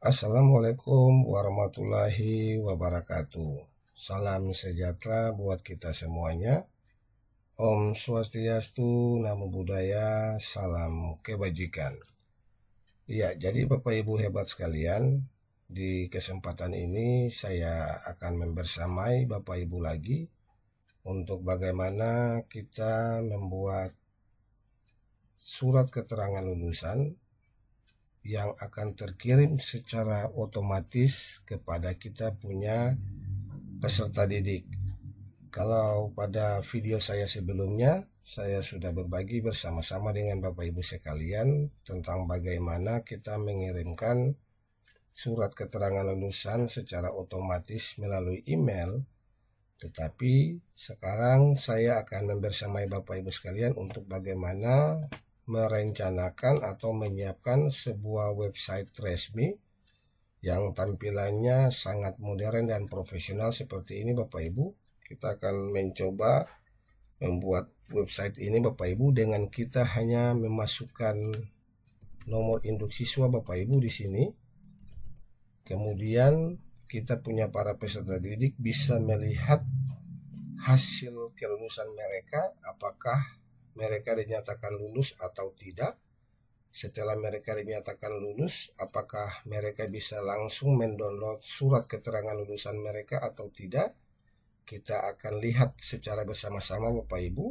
Assalamualaikum warahmatullahi wabarakatuh. Salam sejahtera buat kita semuanya. Om Swastiastu, Namo Buddhaya, salam kebajikan. Ya, jadi Bapak Ibu hebat sekalian, di kesempatan ini saya akan membersamai Bapak Ibu lagi untuk bagaimana kita membuat surat keterangan lulusan yang akan terkirim secara otomatis kepada kita punya peserta didik. Kalau pada video saya sebelumnya, saya sudah berbagi bersama-sama dengan Bapak Ibu sekalian tentang bagaimana kita mengirimkan surat keterangan lulusan secara otomatis melalui email. Tetapi sekarang saya akan membersamai Bapak Ibu sekalian untuk bagaimana merencanakan atau menyiapkan sebuah website resmi yang tampilannya sangat modern dan profesional seperti ini Bapak Ibu. Kita akan mencoba membuat website ini Bapak Ibu dengan kita hanya memasukkan nomor induk siswa Bapak Ibu di sini. Kemudian kita punya para peserta didik bisa melihat hasil kelulusan mereka, apakah mereka dinyatakan lulus atau tidak. Setelah mereka dinyatakan lulus, apakah mereka bisa langsung mendownload surat keterangan lulusan mereka atau tidak. Kita akan lihat secara bersama-sama Bapak Ibu.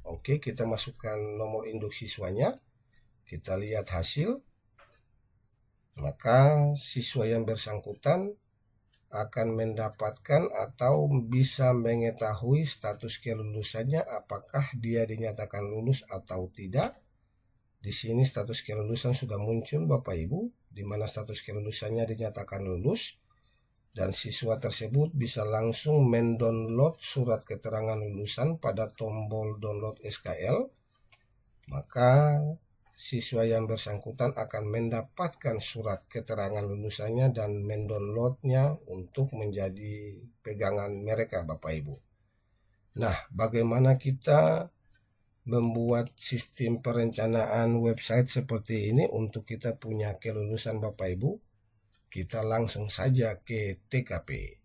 Oke, kita masukkan nomor induk siswanya. Kita lihat hasil. Maka siswa yang bersangkutan akan mendapatkan atau bisa mengetahui status kelulusannya, apakah dia dinyatakan lulus atau tidak. Di sini status kelulusan sudah muncul Bapak Ibu, di mana status kelulusannya dinyatakan lulus, dan siswa tersebut bisa langsung mendownload surat keterangan lulusan pada tombol download SKL. Maka siswa yang bersangkutan akan mendapatkan surat keterangan lulusannya dan mendownloadnya untuk menjadi pegangan mereka Bapak Ibu. Nah, bagaimana kita membuat sistem perencanaan website seperti ini untuk kita punya kelulusan Bapak Ibu? Kita langsung saja ke TKP.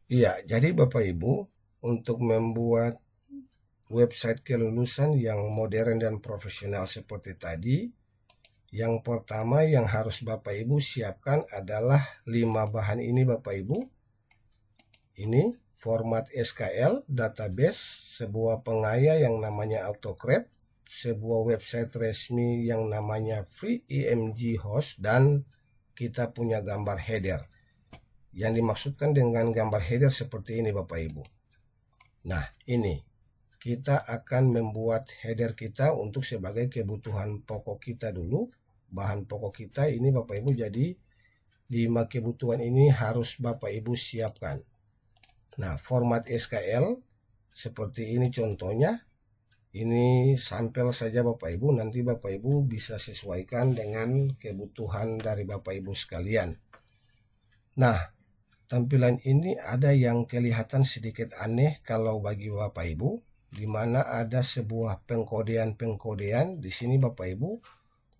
Iya, jadi Bapak Ibu, untuk membuat website kelulusan yang modern dan profesional seperti tadi, yang pertama yang harus Bapak Ibu siapkan adalah 5 bahan ini Bapak Ibu. Ini format SKL, database, sebuah pengaya yang namanya AutoCRAD, sebuah website resmi yang namanya Free IMG Host, dan kita punya gambar header. Yang dimaksudkan dengan gambar header seperti ini Bapak Ibu. Nah, ini kita akan membuat header kita untuk sebagai kebutuhan pokok kita dulu. Bahan pokok kita ini Bapak Ibu, jadi 5 kebutuhan ini harus Bapak Ibu siapkan. Nah, format SKL seperti ini contohnya. Ini sampel saja Bapak Ibu, nanti Bapak Ibu bisa sesuaikan dengan kebutuhan dari Bapak Ibu sekalian. Nah, tampilan ini ada yang kelihatan sedikit aneh kalau bagi Bapak Ibu, di mana ada sebuah pengkodean di sini Bapak Ibu.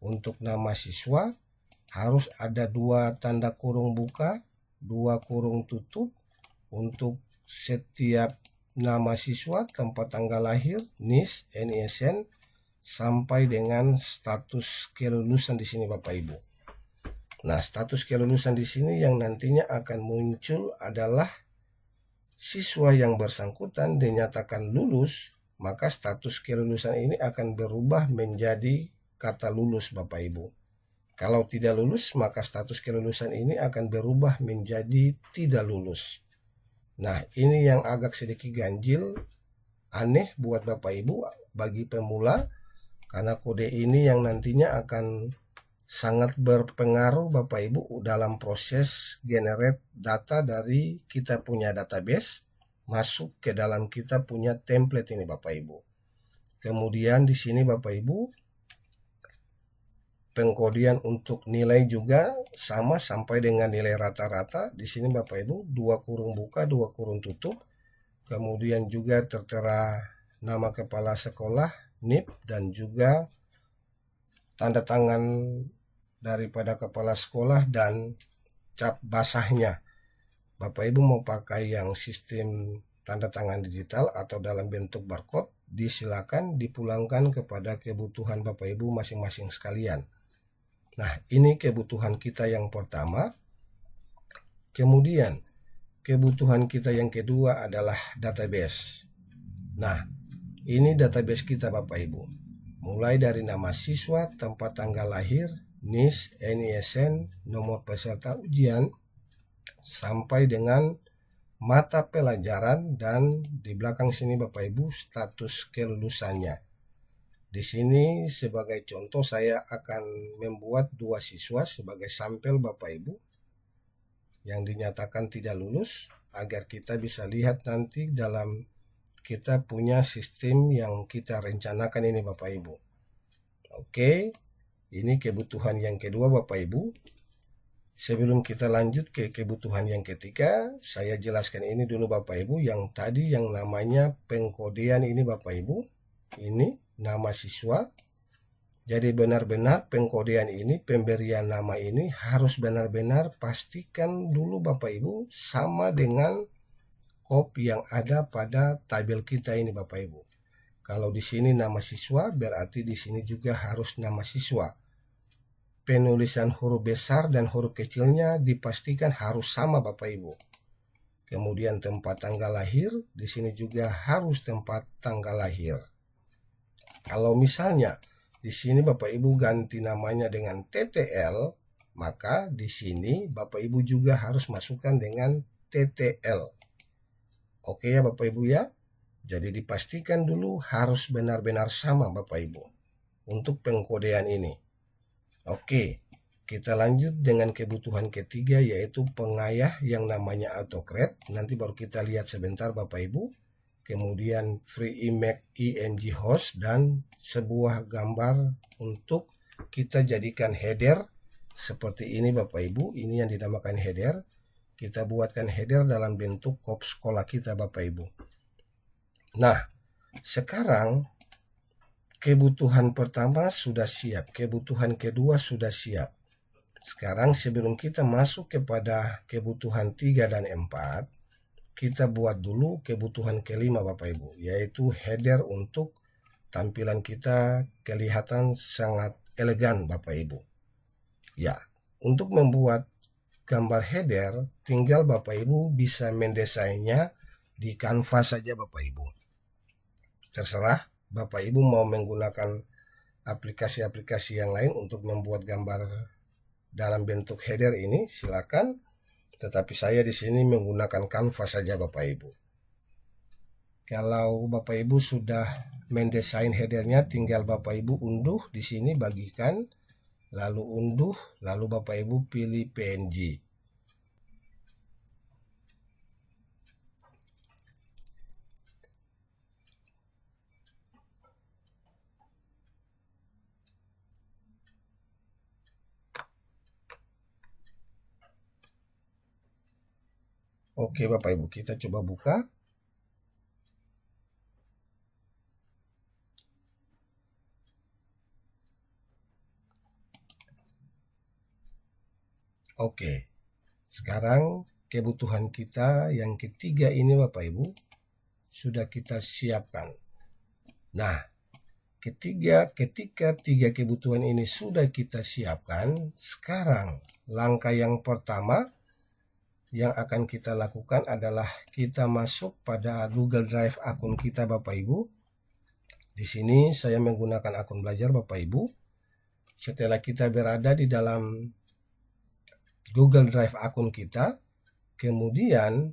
Untuk nama siswa harus ada 2 tanda kurung buka, 2 kurung tutup. Untuk setiap nama siswa, tempat tanggal lahir, NIS, NISN, sampai dengan status kelulusan di sini Bapak Ibu. Nah, status kelulusan di sini yang nantinya akan muncul adalah siswa yang bersangkutan dinyatakan lulus, maka status kelulusan ini akan berubah menjadi kata lulus Bapak Ibu. Kalau tidak lulus, maka status kelulusan ini akan berubah menjadi tidak lulus. Nah, ini yang agak sedikit ganjil, aneh buat Bapak Ibu bagi pemula, karena kode ini yang nantinya akan sangat berpengaruh Bapak Ibu dalam proses generate data dari kita punya database masuk ke dalam kita punya template ini Bapak Ibu. Kemudian di sini Bapak Ibu pengkodian untuk nilai juga sama sampai dengan nilai rata-rata. Di sini Bapak Ibu 2 kurung buka 2 kurung tutup. Kemudian juga tertera nama kepala sekolah, NIP, dan juga tanda tangan daripada kepala sekolah dan cap basahnya. Bapak Ibu mau pakai yang sistem tanda tangan digital atau dalam bentuk barcode, disilakan dipulangkan kepada kebutuhan Bapak Ibu masing-masing sekalian. Nah, ini kebutuhan kita yang pertama. Kemudian kebutuhan kita yang kedua adalah database. Nah, ini database kita Bapak Ibu. Mulai dari nama siswa, tempat tanggal lahir, NIS, NISN, nomor peserta ujian, sampai dengan mata pelajaran, dan di belakang sini Bapak Ibu status kelulusannya. Di sini sebagai contoh saya akan membuat 2 siswa sebagai sampel Bapak Ibu yang dinyatakan tidak lulus agar kita bisa lihat nanti dalam kita punya sistem yang kita rencanakan ini Bapak Ibu. Oke, ini kebutuhan yang kedua Bapak Ibu. Sebelum kita lanjut ke kebutuhan yang ketiga, saya jelaskan ini dulu Bapak Ibu. Yang tadi yang namanya pengkodean ini Bapak Ibu, ini nama siswa. Jadi benar-benar pengkodean ini, pemberian nama ini harus benar-benar pastikan dulu Bapak Ibu sama dengan kopi yang ada pada tabel kita ini Bapak Ibu. Kalau di sini nama siswa, berarti di sini juga harus nama siswa. Penulisan huruf besar dan huruf kecilnya dipastikan harus sama Bapak Ibu. Kemudian tempat tanggal lahir, di sini juga harus tempat tanggal lahir. Kalau misalnya di sini Bapak Ibu ganti namanya dengan TTL, maka di sini Bapak Ibu juga harus masukkan dengan TTL. Oke ya Bapak Ibu ya. Jadi dipastikan dulu harus benar-benar sama Bapak Ibu untuk pengkodean ini. Oke, kita lanjut dengan kebutuhan ketiga yaitu pengayah yang namanya autocred. Nanti baru kita lihat sebentar Bapak Ibu. Kemudian free image img host dan sebuah gambar untuk kita jadikan header seperti ini Bapak Ibu. Ini yang dinamakan header. Kita buatkan header dalam bentuk kop sekolah kita Bapak Ibu. Nah, sekarang kebutuhan pertama sudah siap, kebutuhan kedua sudah siap. Sekarang sebelum kita masuk kepada kebutuhan 3 dan 4, kita buat dulu kebutuhan kelima Bapak Ibu, yaitu header untuk tampilan kita kelihatan sangat elegan Bapak Ibu. Ya, untuk membuat gambar header, tinggal Bapak Ibu bisa mendesainnya di Canva saja Bapak Ibu. Terserah Bapak Ibu mau menggunakan aplikasi-aplikasi yang lain untuk membuat gambar dalam bentuk header ini, silakan. Tetapi saya di sini menggunakan Canva saja Bapak Ibu. Kalau Bapak Ibu sudah mendesain headernya, tinggal Bapak Ibu unduh di sini, bagikan, lalu unduh, lalu Bapak Ibu pilih PNG. Oke Bapak Ibu, kita coba buka. Oke, sekarang kebutuhan kita yang ketiga ini Bapak Ibu sudah kita siapkan. Nah, ketika 3 kebutuhan ini sudah kita siapkan, sekarang langkah yang pertama yang akan kita lakukan adalah kita masuk pada Google Drive akun kita Bapak Ibu. Di sini saya menggunakan akun belajar Bapak Ibu. setelah kita berada di dalam Google Drive akun kita, kemudian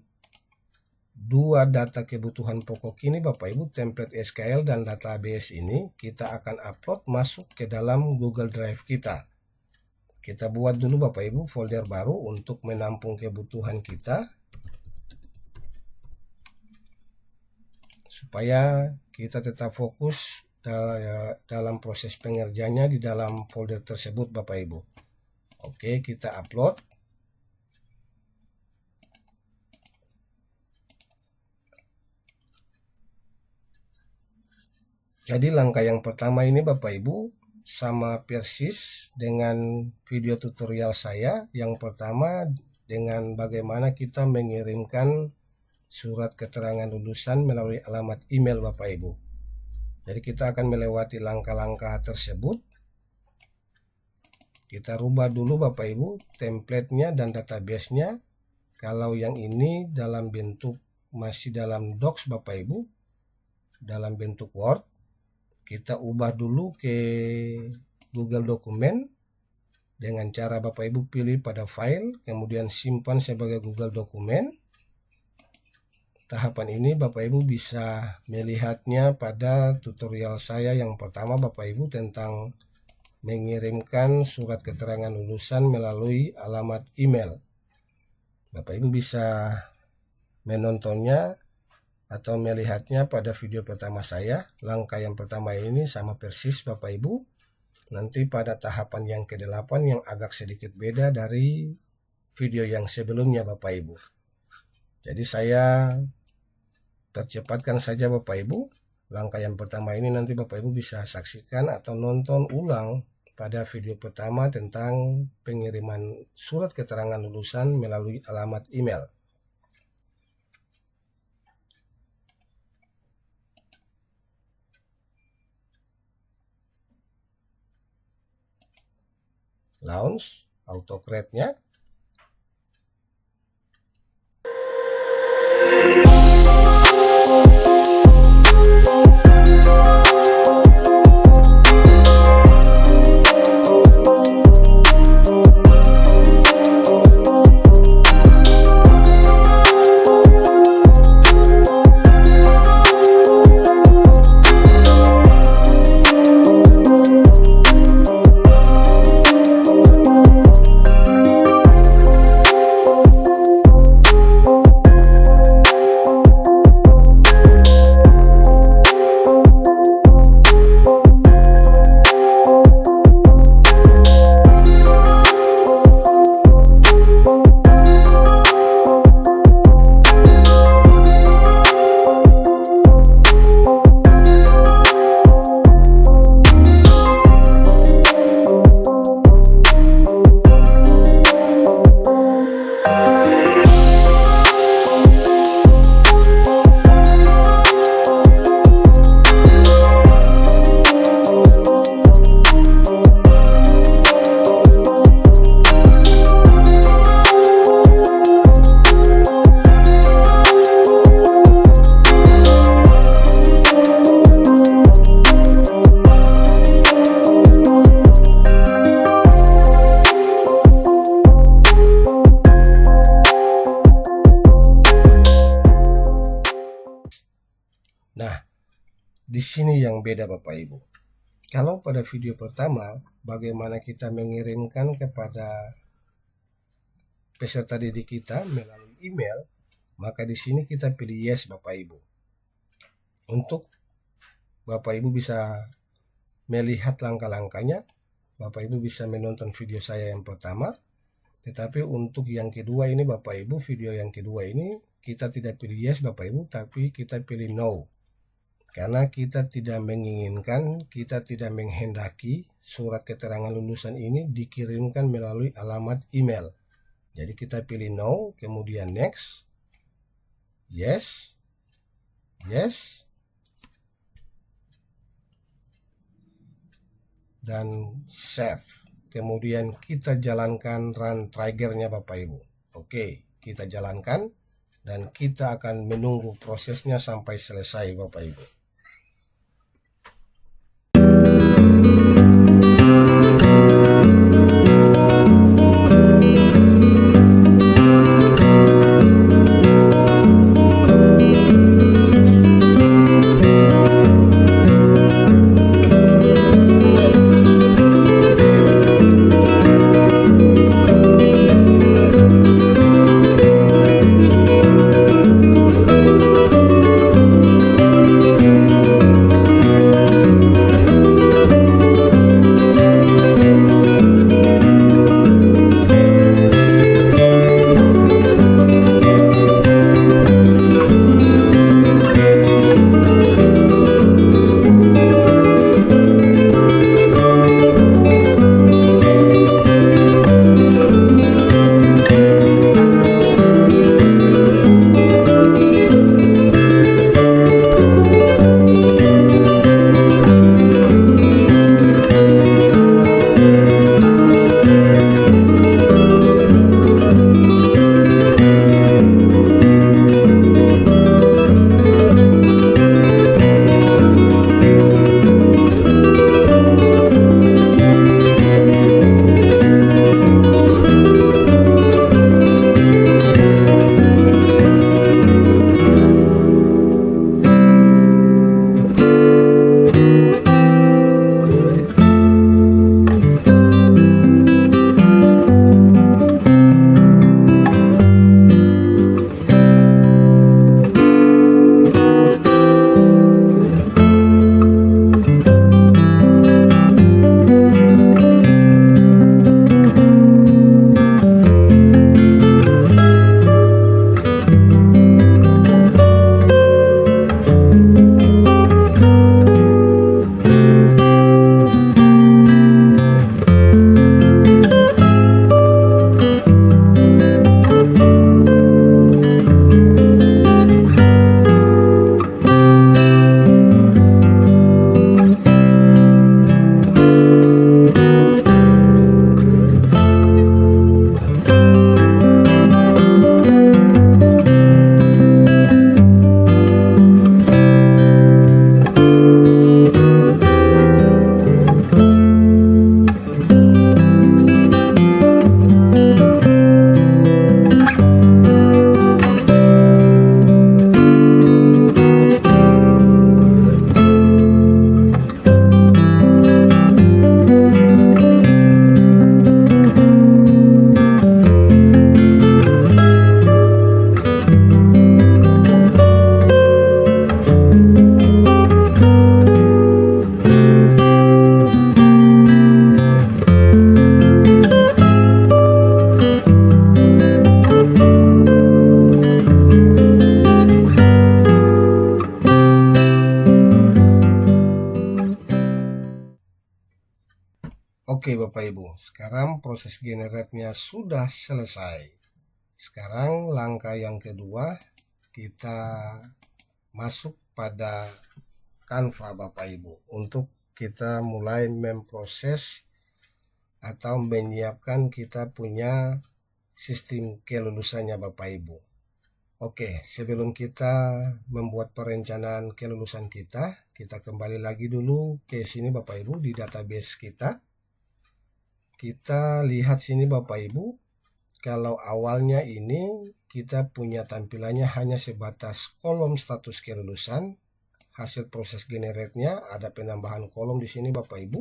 dua data kebutuhan pokok ini Bapak Ibu, template SQL dan database ini kita akan upload masuk ke dalam Google Drive kita. Kita buat dulu Bapak Ibu folder baru untuk menampung kebutuhan kita, supaya kita tetap fokus dalam proses pengerjaannya di dalam folder tersebut Bapak Ibu. Oke, kita upload. Jadi langkah yang pertama ini Bapak Ibu sama persis dengan video tutorial saya. Yang pertama dengan bagaimana kita mengirimkan surat keterangan lulusan melalui alamat email Bapak Ibu. Jadi kita akan melewati langkah-langkah tersebut. Kita rubah dulu Bapak Ibu template-nya dan database-nya. Kalau yang ini dalam bentuk masih dalam Docs Bapak Ibu, dalam bentuk Word, kita ubah dulu ke Google Dokumen dengan cara Bapak Ibu pilih pada file, kemudian simpan sebagai Google Dokumen. Tahapan ini Bapak Ibu bisa melihatnya pada tutorial saya yang pertama Bapak Ibu tentang mengirimkan surat keterangan lulusan melalui alamat email. Bapak Ibu bisa menontonnya atau melihatnya pada video pertama saya. Langkah yang pertama ini sama persis Bapak Ibu. Nanti pada tahapan yang ke-8 yang agak sedikit beda dari video yang sebelumnya Bapak Ibu. Jadi saya percepatkan saja Bapak Ibu. Langkah yang pertama ini nanti Bapak Ibu bisa saksikan atau nonton ulang pada video pertama tentang pengiriman surat keterangan lulusan melalui alamat email. Launch autocrate-nya. Nah, di sini yang beda Bapak Ibu. Kalau pada video pertama, bagaimana kita mengirimkan kepada peserta didik kita melalui email, maka di sini kita pilih yes Bapak Ibu. Untuk Bapak Ibu bisa melihat langkah-langkahnya, Bapak Ibu bisa menonton video saya yang pertama. Tetapi untuk yang kedua ini Bapak Ibu, video yang kedua ini kita tidak pilih yes Bapak Ibu, tapi kita pilih no. Karena kita tidak menginginkan, kita tidak menghendaki surat keterangan lulusan ini dikirimkan melalui alamat email. Jadi kita pilih no, kemudian next, yes, yes, dan save. Kemudian kita jalankan run triggernya Bapak Ibu. Oke, kita jalankan dan kita akan menunggu prosesnya sampai selesai Bapak Ibu. Bapak Ibu, sekarang proses generate-nya sudah selesai. Sekarang langkah yang kedua, kita masuk pada Canva Bapak Ibu untuk kita mulai memproses atau menyiapkan kita punya sistem kelulusannya Bapak Ibu. Oke, sebelum kita membuat perencanaan kelulusan kita kembali lagi dulu ke sini Bapak Ibu di database kita. Kita lihat sini Bapak Ibu, kalau awalnya ini kita punya tampilannya hanya sebatas kolom status kelulusan, hasil proses generate-nya ada penambahan kolom di sini Bapak Ibu,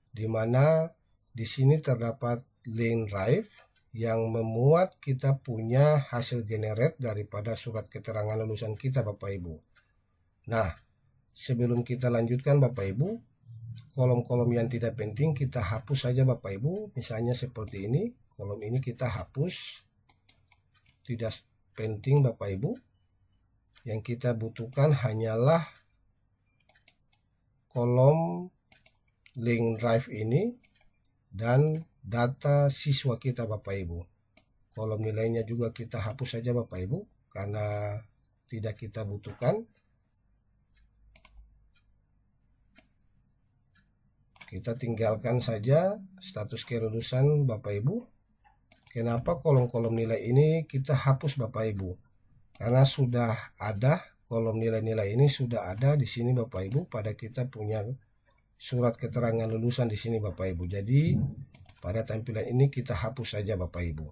di mana di sini terdapat link drive yang memuat kita punya hasil generate daripada surat keterangan lulusan kita Bapak Ibu. Nah, sebelum kita lanjutkan Bapak Ibu, kolom-kolom yang tidak penting kita hapus saja Bapak Ibu. Misalnya seperti ini, kolom ini kita hapus, tidak penting Bapak Ibu. Yang kita butuhkan hanyalah kolom link drive ini dan data siswa kita Bapak Ibu. Kolom nilainya juga kita hapus saja Bapak Ibu karena tidak kita butuhkan. Kita tinggalkan saja status kelulusan Bapak Ibu. Kenapa kolom-kolom nilai ini kita hapus Bapak Ibu? Karena sudah ada kolom nilai-nilai ini sudah ada di sini Bapak Ibu pada kita punya surat keterangan lulusan di sini Bapak Ibu. Jadi pada tampilan ini kita hapus saja Bapak Ibu.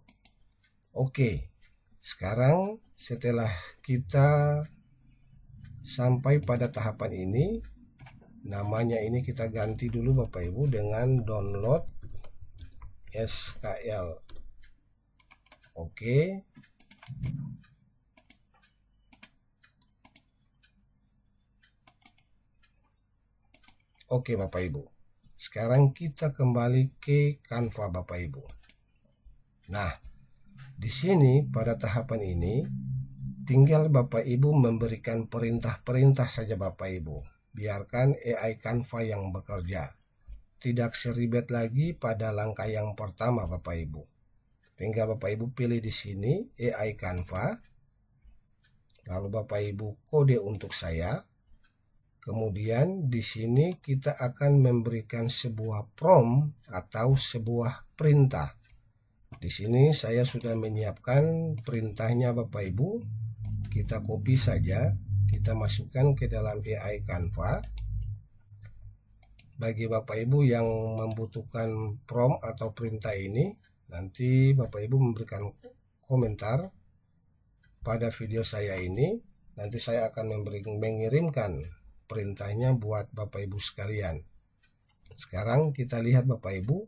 Oke, sekarang setelah kita sampai pada tahapan ini, namanya ini kita ganti dulu Bapak Ibu dengan download SKL. Oke. Oke Bapak Ibu. Sekarang kita kembali ke Canva Bapak Ibu. Nah, di sini pada tahapan ini tinggal Bapak Ibu memberikan perintah-perintah saja Bapak Ibu. Biarkan AI Canva yang bekerja. Tidak seribet lagi pada langkah yang pertama Bapak Ibu. Tinggal Bapak Ibu pilih di sini AI Canva. Lalu Bapak Ibu kode untuk saya. Kemudian di sini kita akan memberikan sebuah prompt atau sebuah perintah. Di sini saya sudah menyiapkan perintahnya Bapak Ibu. Kita copy saja, kita masukkan ke dalam AI Canva. Bagi Bapak Ibu yang membutuhkan prompt atau perintah ini, nanti Bapak Ibu memberikan komentar pada video saya ini. Nanti saya akan mengirimkan perintahnya buat Bapak Ibu sekalian. Sekarang kita lihat Bapak Ibu,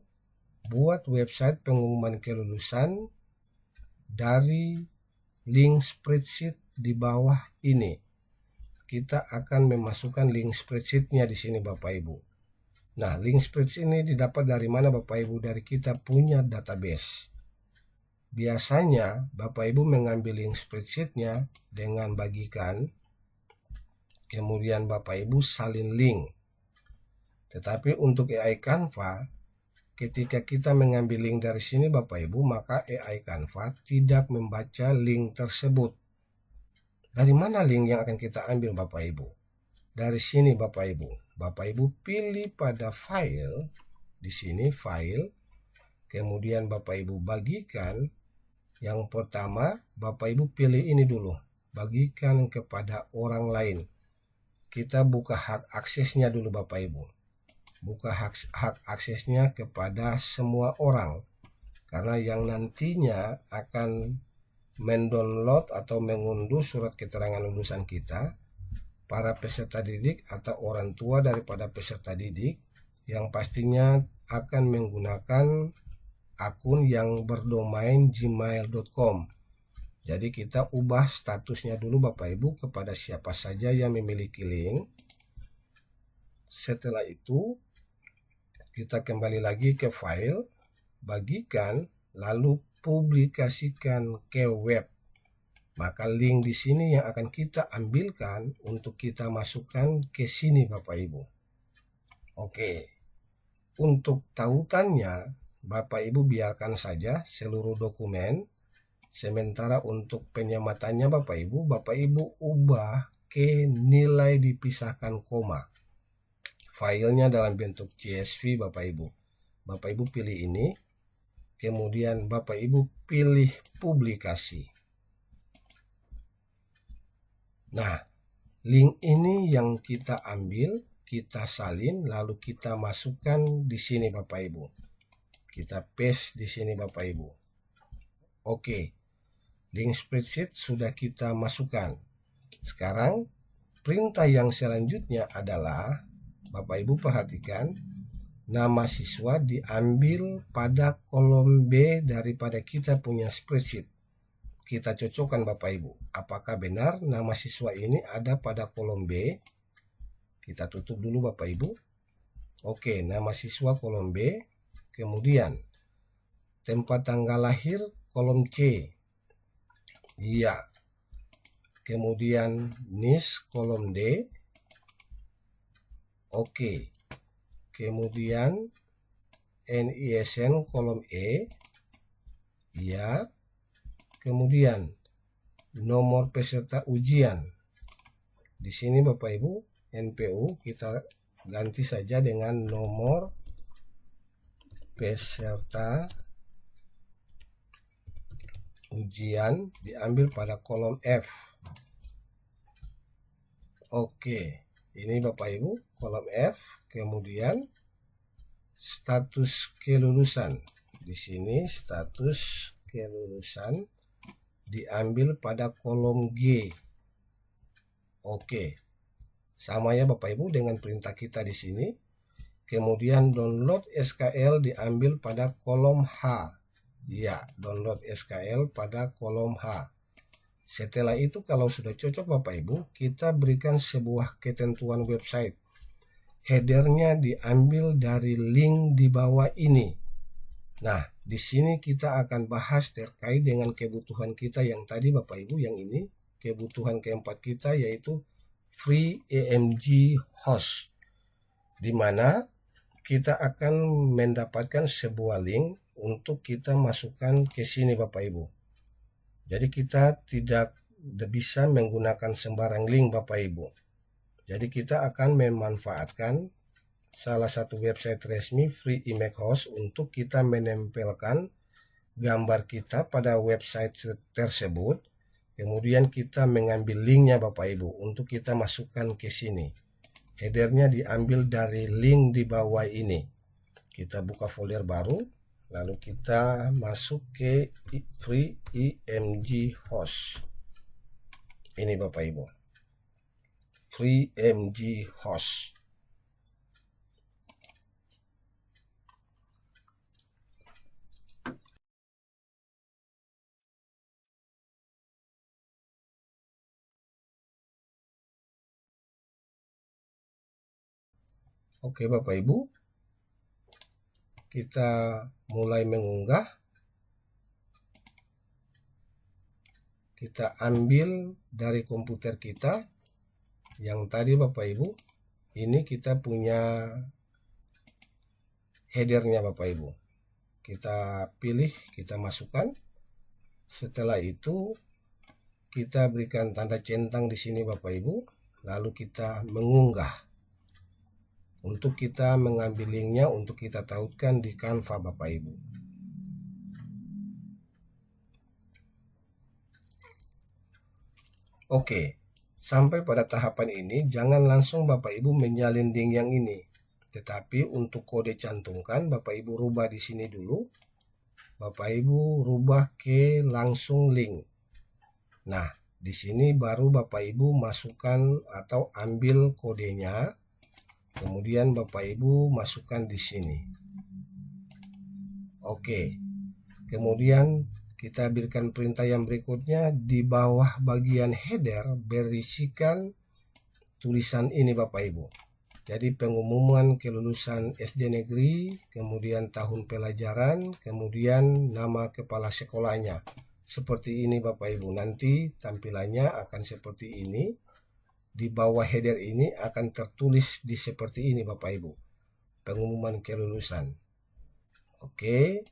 buat website pengumuman kelulusan dari link spreadsheet di bawah ini. Kita akan memasukkan link spreadsheetnya di sini Bapak Ibu. Nah, link spreadsheet ini didapat dari mana Bapak Ibu? Dari kita punya database. Biasanya Bapak Ibu mengambil link spreadsheetnya dengan bagikan, kemudian Bapak Ibu salin link. Tetapi untuk AI Canva, ketika kita mengambil link dari sini Bapak Ibu, maka AI Canva tidak membaca link tersebut. Dari mana link yang akan kita ambil Bapak Ibu? Dari sini Bapak Ibu. Bapak Ibu pilih pada file, di sini file, kemudian Bapak Ibu bagikan. Yang pertama Bapak Ibu pilih ini dulu, bagikan kepada orang lain. Kita buka hak aksesnya dulu Bapak Ibu. Buka hak aksesnya kepada semua orang. Karena yang nantinya akan mendownload atau mengunduh surat keterangan lulusan kita, para peserta didik atau orang tua daripada peserta didik, yang pastinya akan menggunakan akun yang berdomain gmail.com. Jadi kita ubah statusnya dulu Bapak Ibu kepada siapa saja yang memiliki link. Setelah itu kita kembali lagi ke file, bagikan, lalu publikasikan ke web. Maka link di sini yang akan kita ambilkan untuk kita masukkan ke sini Bapak Ibu. Oke. untuk tautannya Bapak Ibu biarkan saja seluruh dokumen. Sementara untuk penyamatannya Bapak Ibu ubah ke nilai dipisahkan koma. Filenya dalam bentuk CSV Bapak Ibu pilih ini, kemudian Bapak Ibu pilih publikasi. Nah, link ini yang kita ambil, kita salin, lalu kita masukkan di sini Bapak Ibu. Kita paste di sini Bapak Ibu. Oke, link spreadsheet sudah kita masukkan. Sekarang perintah yang selanjutnya adalah Bapak Ibu perhatikan, nama siswa diambil pada kolom B daripada kita punya spreadsheet. Kita cocokkan Bapak Ibu, apakah benar nama siswa ini ada pada kolom B? Kita tutup dulu Bapak Ibu. Oke, nama siswa kolom B. Kemudian tempat tanggal lahir kolom C. Iya. Kemudian NIS kolom D. Oke. Kemudian NISN kolom E. Iya. Kemudian nomor peserta ujian. Di sini Bapak Ibu, NPU kita ganti saja dengan nomor peserta ujian, diambil pada kolom F. Oke, ini Bapak Ibu kolom F. Kemudian status kelulusan. Di sini status kelulusan diambil pada kolom G. Oke. Sama ya Bapak Ibu dengan perintah kita di sini. Kemudian download SKL diambil pada kolom H. Ya, download SKL pada kolom H. Setelah itu kalau sudah cocok Bapak Ibu, kita berikan sebuah ketentuan website. Headernya diambil dari link di bawah ini. Nah, di sini kita akan bahas terkait dengan kebutuhan kita yang tadi Bapak Ibu, yang ini kebutuhan keempat kita yaitu FreeIMG host, di mana kita akan mendapatkan sebuah link untuk kita masukkan ke sini Bapak Ibu. Jadi kita tidak bisa menggunakan sembarang link Bapak Ibu. Jadi kita akan memanfaatkan salah satu website resmi FreeIMG host untuk kita menempelkan gambar kita pada website tersebut. Kemudian kita mengambil linknya Bapak Ibu untuk kita masukkan ke sini. Headernya diambil dari link di bawah ini. Kita buka folder baru, lalu kita masuk ke FreeIMG host. Ini Bapak Ibu, FreeIMG host. Oke Bapak Ibu, kita mulai mengunggah. Kita ambil dari komputer kita yang tadi Bapak Ibu. Ini kita punya headernya Bapak Ibu. Kita pilih, kita masukkan. Setelah itu kita berikan tanda centang di sini Bapak Ibu. Lalu kita mengunggah. Untuk kita mengambil linknya untuk kita tautkan di Canva Bapak Ibu. Oke, sampai pada tahapan ini jangan langsung Bapak Ibu menyalin link yang ini. Tetapi untuk kode cantumkan Bapak Ibu rubah di sini dulu. Bapak Ibu rubah ke langsung link. Nah, di sini baru Bapak Ibu masukkan atau ambil kodenya. Kemudian Bapak Ibu masukkan di sini. Oke. Kemudian kita berikan perintah yang berikutnya. Di bawah bagian header berisikan tulisan ini Bapak Ibu. Jadi pengumuman kelulusan SD negeri, kemudian tahun pelajaran, kemudian nama kepala sekolahnya. Seperti ini Bapak Ibu. Nanti tampilannya akan seperti ini. Di bawah header ini akan tertulis di seperti ini Bapak Ibu. pengumuman kelulusan. Oke.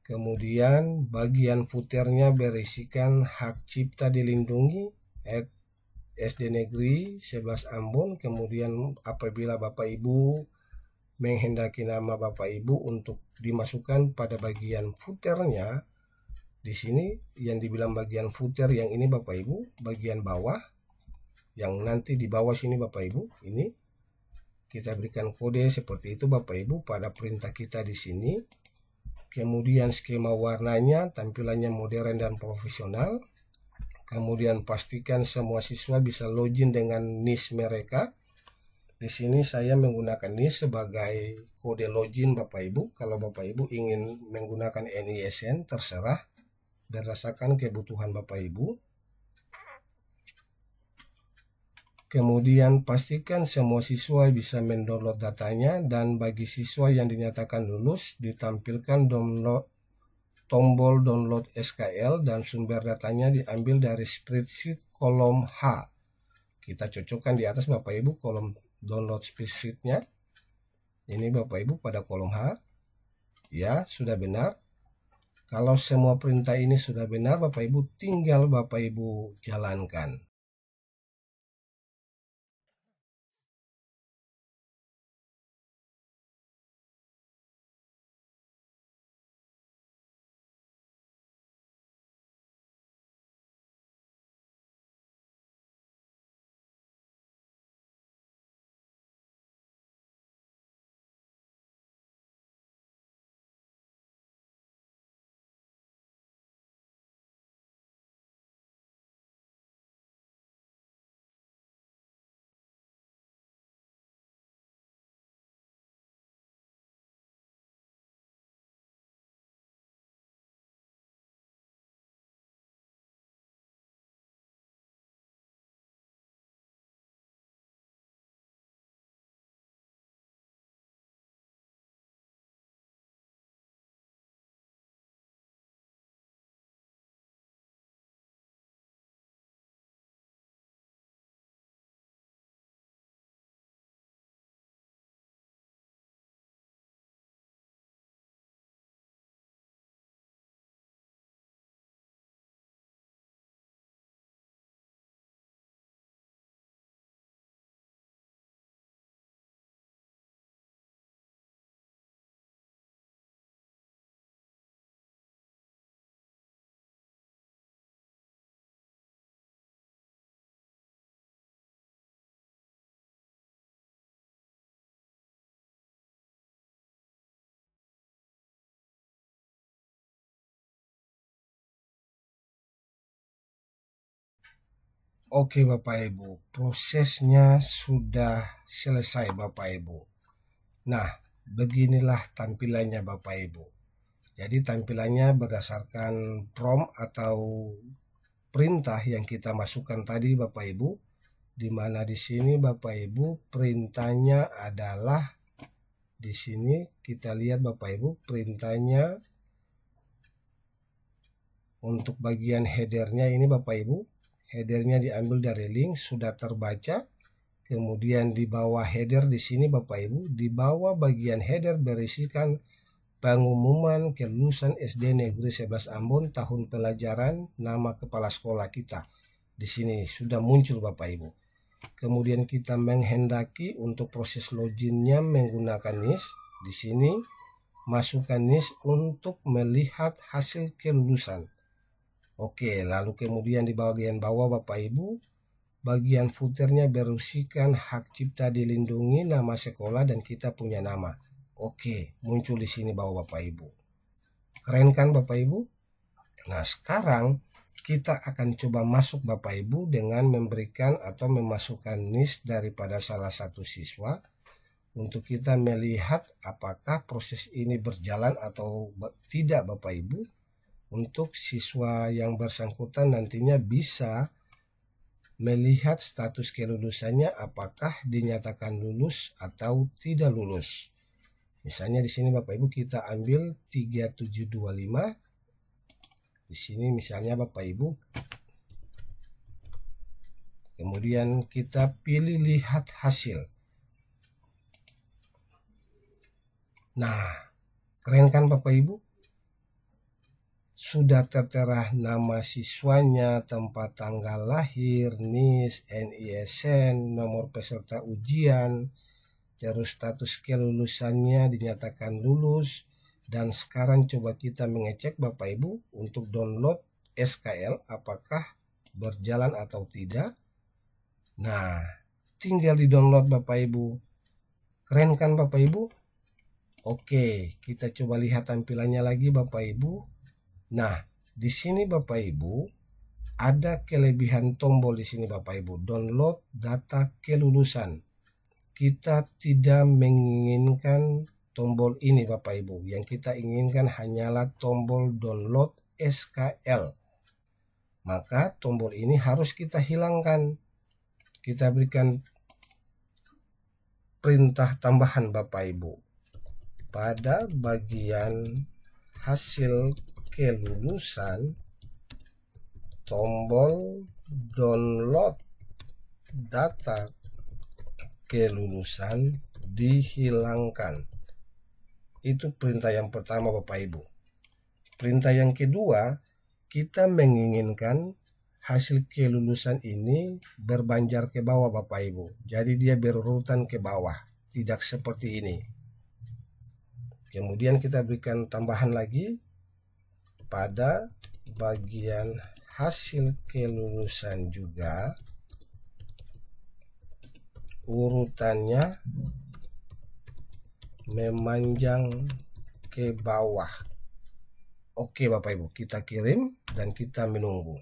Kemudian bagian footernya berisikan hak cipta dilindungi SD Negeri 11 Ambon. Kemudian apabila Bapak Ibu menghendaki nama Bapak Ibu untuk dimasukkan pada bagian footernya, di sini yang dibilang bagian footer yang ini Bapak Ibu, bagian bawah, yang nanti di bawah sini Bapak Ibu, ini kita berikan kode seperti itu Bapak Ibu pada perintah kita di sini. Kemudian skema warnanya, tampilannya modern dan profesional. Kemudian pastikan semua siswa bisa login dengan NIS mereka. Di sini saya menggunakan NIS sebagai kode login Bapak Ibu. Kalau Bapak Ibu ingin menggunakan NISN terserah berdasarkan kebutuhan Bapak Ibu. Kemudian pastikan semua siswa bisa mendownload datanya, dan bagi siswa yang dinyatakan lulus ditampilkan tombol download SKL dan sumber datanya diambil dari spreadsheet kolom H. Kita cocokkan di atas Bapak Ibu kolom download spreadsheetnya. Ini Bapak Ibu pada kolom H. Ya, sudah benar. Kalau semua perintah ini sudah benar Bapak Ibu, tinggal Bapak Ibu jalankan. Oke Bapak Ibu, prosesnya sudah selesai Bapak Ibu. Nah, beginilah tampilannya Bapak Ibu. Jadi tampilannya berdasarkan prompt atau perintah yang kita masukkan tadi Bapak Ibu, di mana di sini Bapak Ibu perintahnya adalah di sini kita lihat Bapak Ibu perintahnya untuk bagian headernya ini Bapak Ibu. Headernya diambil dari link, sudah terbaca. Kemudian di bawah header di sini Bapak Ibu, di bawah bagian header berisikan pengumuman kelulusan SD Negeri 11 Ambon tahun pelajaran, nama kepala sekolah kita. Di sini sudah muncul Bapak Ibu. Kemudian kita menghendaki untuk proses loginnya menggunakan NIS. Di sini masukkan NIS untuk melihat hasil kelulusan. Oke, lalu kemudian di bagian bawah Bapak Ibu, bagian footernya berisikan hak cipta dilindungi, nama sekolah, dan kita punya nama. Oke, muncul di sini bawah Bapak Ibu. Keren kan Bapak Ibu? Nah, sekarang kita akan coba masuk Bapak Ibu dengan memberikan atau memasukkan NIS daripada salah satu siswa untuk kita melihat apakah proses ini berjalan atau tidak Bapak Ibu. Untuk siswa yang bersangkutan nantinya bisa melihat status kelulusannya apakah dinyatakan lulus atau tidak lulus. Misalnya di sini Bapak Ibu kita ambil 3725. Di sini misalnya Bapak Ibu. Kemudian kita pilih lihat hasil. Nah, keren kan Bapak Ibu? Sudah tertera nama siswanya, tempat tanggal lahir, NIS, NISN, nomor peserta ujian, terus status kelulusannya dinyatakan lulus. Dan sekarang coba kita mengecek Bapak Ibu untuk download SKL apakah berjalan atau tidak. Nah, tinggal di download Bapak Ibu. Keren kan Bapak Ibu? Oke, kita coba lihat tampilannya lagi Bapak Ibu. Nah, di sini Bapak Ibu ada kelebihan tombol di sini Bapak Ibu, download data kelulusan. Kita tidak menginginkan tombol ini Bapak Ibu. Yang kita inginkan hanyalah tombol download SKL. Maka tombol ini harus kita hilangkan. Kita berikan perintah tambahan Bapak Ibu. Pada bagian hasil kelulusan, tombol download data kelulusan dihilangkan. Itu perintah yang pertama Bapak Ibu. Perintah yang kedua, kita menginginkan hasil kelulusan ini berbanjar ke bawah Bapak Ibu. Jadi dia berurutan ke bawah, tidak seperti ini. Kemudian kita berikan tambahan lagi pada bagian hasil kelulusan juga, urutannya memanjang ke bawah. Oke Bapak Ibu, kita kirim dan kita menunggu.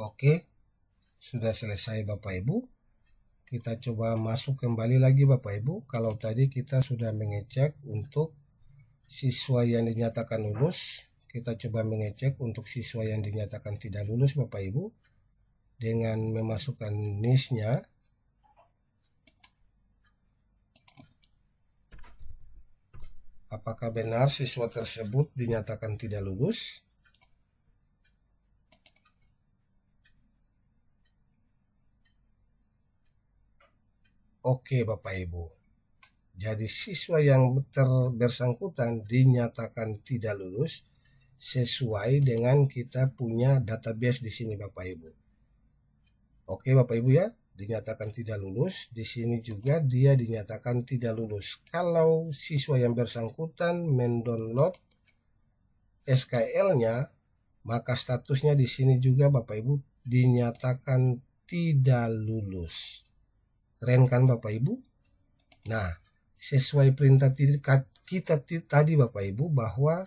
Oke, sudah selesai Bapak Ibu. Kita coba masuk kembali lagi Bapak Ibu. Kalau tadi kita sudah mengecek untuk siswa yang dinyatakan lulus, kita coba mengecek untuk siswa yang dinyatakan tidak lulus Bapak Ibu dengan memasukkan NIS-nya. Apakah benar siswa tersebut dinyatakan tidak lulus? Oke Bapak Ibu. Jadi siswa yang bersangkutan dinyatakan tidak lulus sesuai dengan kita punya database di sini Bapak Ibu. Oke Bapak Ibu ya, dinyatakan tidak lulus. Di sini juga dia dinyatakan tidak lulus. Kalau siswa yang bersangkutan mendownload SKL-nya, maka statusnya di sini juga Bapak Ibu dinyatakan tidak lulus. Keren kan Bapak Ibu? Nah, sesuai perintah kita tadi Bapak Ibu bahwa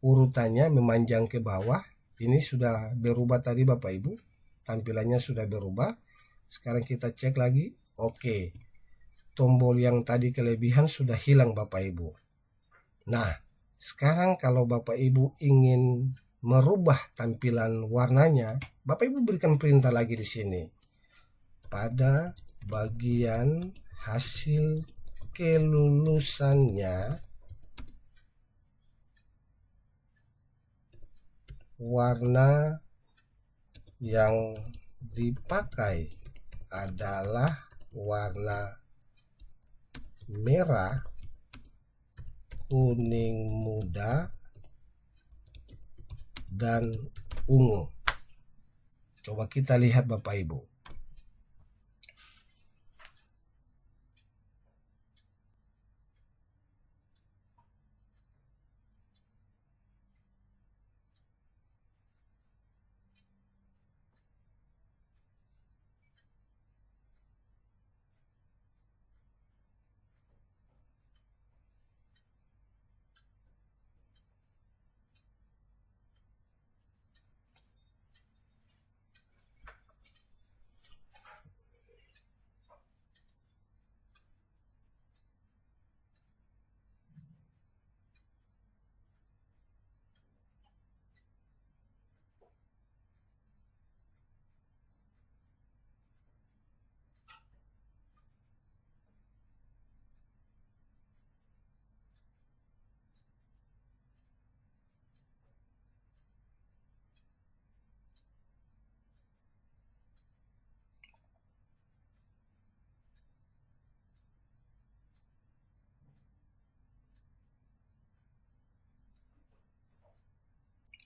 urutannya memanjang ke bawah, ini sudah berubah tadi Bapak Ibu, tampilannya sudah berubah. Sekarang kita cek lagi. Oke, tombol yang tadi kelebihan sudah hilang Bapak Ibu. Nah, sekarang kalau Bapak Ibu ingin merubah tampilan warnanya, Bapak Ibu berikan perintah lagi di sini. Pada bagian hasil kelulusannya, warna yang dipakai adalah warna merah, kuning muda, dan ungu. Coba kita lihat Bapak Ibu.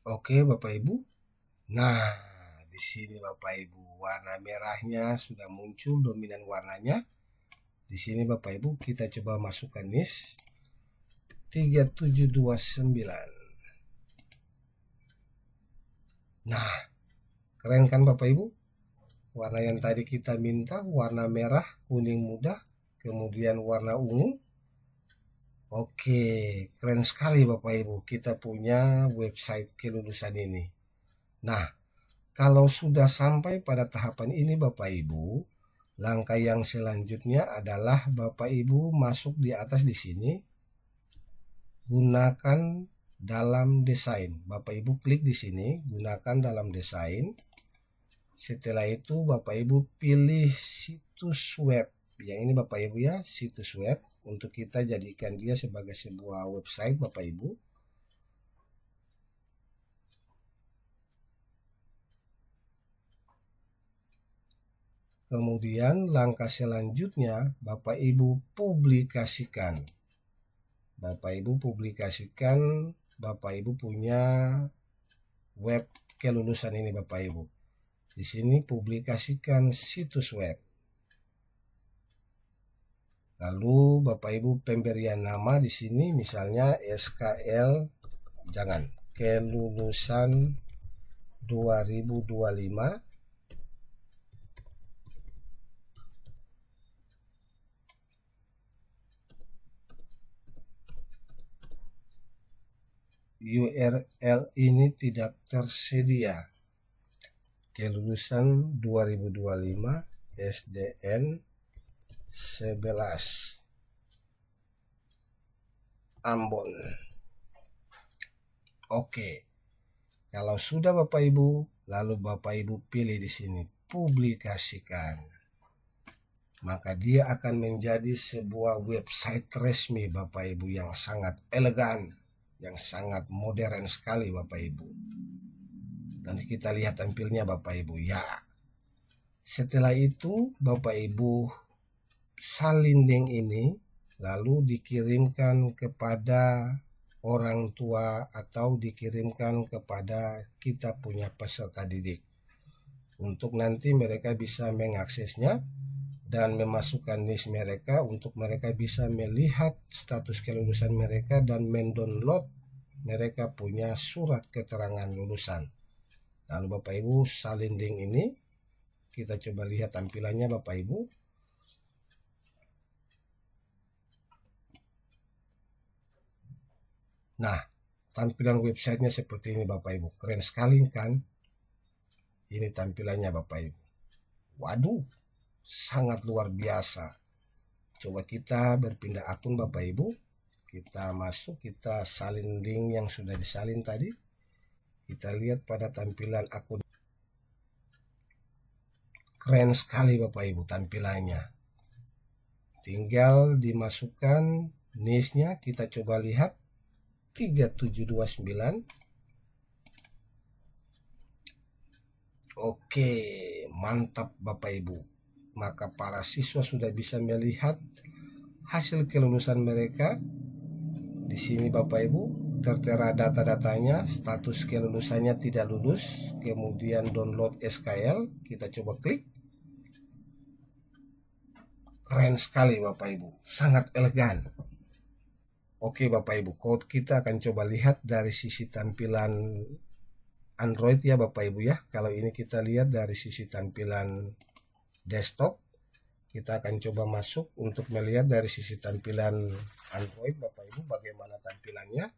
Oke, Bapak Ibu. Nah, di sini Bapak Ibu, warna merahnya sudah muncul dominan warnanya. Di sini Bapak Ibu kita coba masukkan NIS 3729. Nah, keren kan Bapak Ibu? Warna yang tadi kita minta warna merah, kuning muda, kemudian warna ungu. Oke, keren sekali Bapak Ibu. Kita punya website kelulusan ini. Nah, kalau sudah sampai pada tahapan ini Bapak Ibu, langkah yang selanjutnya adalah Bapak Ibu masuk di atas di sini, gunakan dalam desain. Bapak Ibu klik di sini, gunakan dalam desain. Setelah itu Bapak Ibu pilih situs web. Yang ini Bapak Ibu ya, situs web. Untuk kita jadikan dia sebagai sebuah website Bapak Ibu. Kemudian langkah selanjutnya Bapak Ibu publikasikan. Bapak Ibu publikasikan, Bapak Ibu punya web kelulusan ini Bapak Ibu. Di sini publikasikan situs web. Lalu Bapak Ibu pemberian nama di sini misalnya SKL, jangan, kelulusan 2025. URL ini tidak tersedia. Kelulusan 2025 SDN 11 Ambon. Oke. Kalau sudah Bapak Ibu, lalu Bapak Ibu pilih di sini publikasikan. Maka dia akan menjadi sebuah website resmi Bapak Ibu yang sangat elegan, yang sangat modern sekali Bapak Ibu. Nanti kita lihat tampilnya Bapak Ibu ya. Setelah itu Bapak Ibu salin link ini lalu dikirimkan kepada orang tua atau dikirimkan kepada kita punya peserta didik. Untuk nanti mereka bisa mengaksesnya dan memasukkan NIS mereka untuk mereka bisa melihat status kelulusan mereka dan mendownload mereka punya surat keterangan lulusan. Lalu Bapak Ibu salin link ini, kita coba lihat tampilannya Bapak Ibu. Nah, tampilan websitenya seperti ini Bapak Ibu. Keren sekali kan? Ini tampilannya Bapak Ibu. Waduh, sangat luar biasa. Coba kita berpindah akun Bapak Ibu. Kita masuk, kita salin link yang sudah disalin tadi. Kita lihat pada tampilan akun. Keren sekali Bapak Ibu tampilannya. Tinggal dimasukkan niche-nya, kita coba lihat 3729. Oke, mantap Bapak Ibu. Maka para siswa sudah bisa melihat hasil kelulusan mereka. Di sini Bapak Ibu tertera data-datanya, status kelulusannya tidak lulus, kemudian download SKL, kita coba klik. Keren sekali Bapak Ibu, sangat elegan. Oke Bapak Ibu, code kita akan coba lihat dari sisi tampilan Android ya Bapak Ibu ya. Kalau ini kita lihat dari sisi tampilan desktop, kita akan coba masuk untuk melihat dari sisi tampilan Android Bapak Ibu bagaimana tampilannya.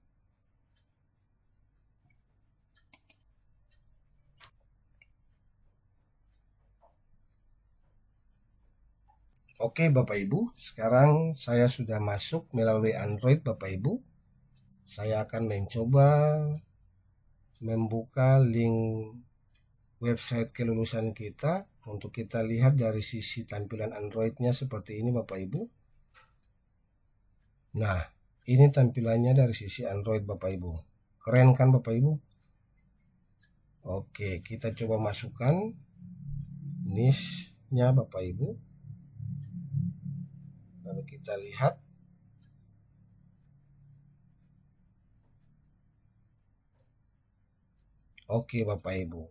Oke Bapak Ibu, sekarang saya sudah masuk melalui Android Bapak Ibu. Saya akan mencoba membuka link website kelulusan kita untuk kita lihat dari sisi tampilan Androidnya seperti ini Bapak Ibu. Nah, ini tampilannya dari sisi Android Bapak Ibu. Keren kan Bapak Ibu? Oke, kita coba masukkan niche-nya Bapak Ibu. Lalu kita lihat. Oke Bapak Ibu,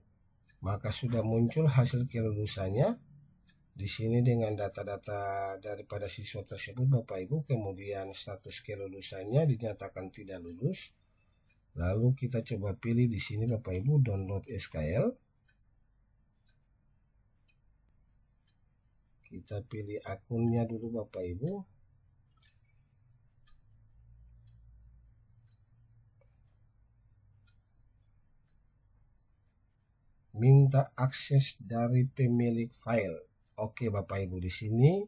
maka sudah muncul hasil kelulusannya di sini dengan data-data daripada siswa tersebut Bapak Ibu, kemudian status kelulusannya dinyatakan tidak lulus. Lalu kita coba pilih di sini Bapak Ibu download SKL. Kita pilih akunnya dulu Bapak Ibu. Minta akses dari pemilik file. Oke Bapak Ibu, di sini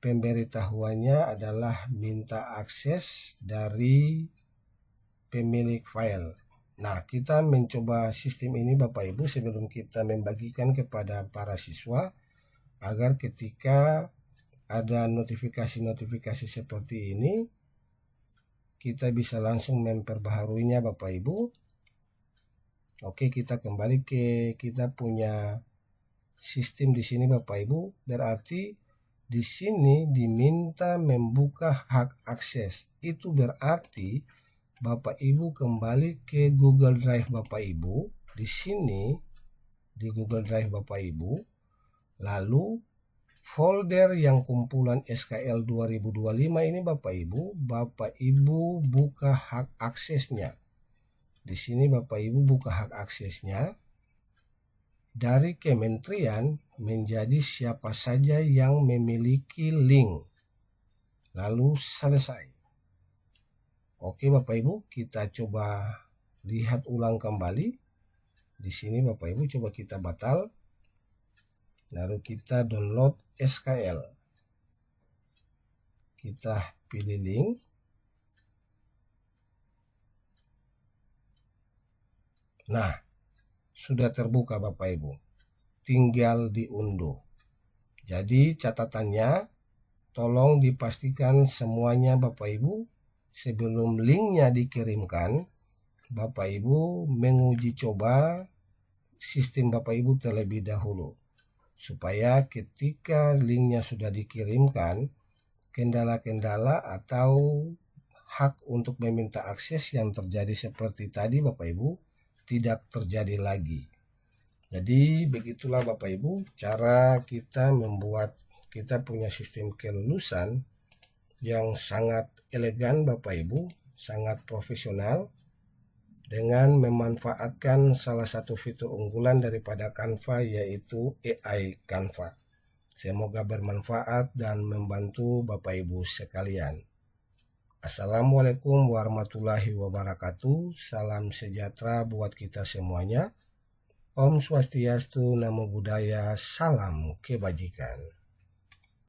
pemberitahuannya adalah minta akses dari pemilik file. Nah, kita mencoba sistem ini Bapak Ibu sebelum kita membagikan kepada para siswa agar ketika ada notifikasi-notifikasi seperti ini kita bisa langsung memperbaharuinya Bapak Ibu. Oke, kita kembali ke kita punya sistem di sini Bapak Ibu. Berarti di sini diminta membuka hak akses. Itu berarti Bapak Ibu kembali ke Google Drive Bapak Ibu. Di sini di Google Drive Bapak Ibu, lalu folder yang kumpulan SKL 2025 ini Bapak Ibu buka hak aksesnya. Di sini Bapak Ibu buka hak aksesnya. Dari kementerian menjadi siapa saja yang memiliki link. Lalu selesai. Oke Bapak Ibu, kita coba lihat ulang kembali. Di sini Bapak Ibu coba kita batal. Lalu kita download SKL. Kita pilih link. Nah, sudah terbuka Bapak Ibu. Tinggal diunduh. Jadi catatannya, tolong dipastikan semuanya Bapak Ibu sebelum linknya dikirimkan, Bapak Ibu menguji coba sistem Bapak Ibu terlebih dahulu. Supaya ketika linknya sudah dikirimkan, kendala-kendala atau hak untuk meminta akses yang terjadi seperti tadi Bapak Ibu tidak terjadi lagi. Jadi begitulah Bapak Ibu cara kita membuat kita punya sistem kelulusan yang sangat elegan Bapak Ibu, sangat profesional dengan memanfaatkan salah satu fitur unggulan daripada Canva yaitu AI Canva. Semoga bermanfaat dan membantu Bapak Ibu sekalian. Assalamualaikum warahmatullahi wabarakatuh. Salam sejahtera buat kita semuanya. Om Swastiastu, Namo Buddhaya, salam kebajikan.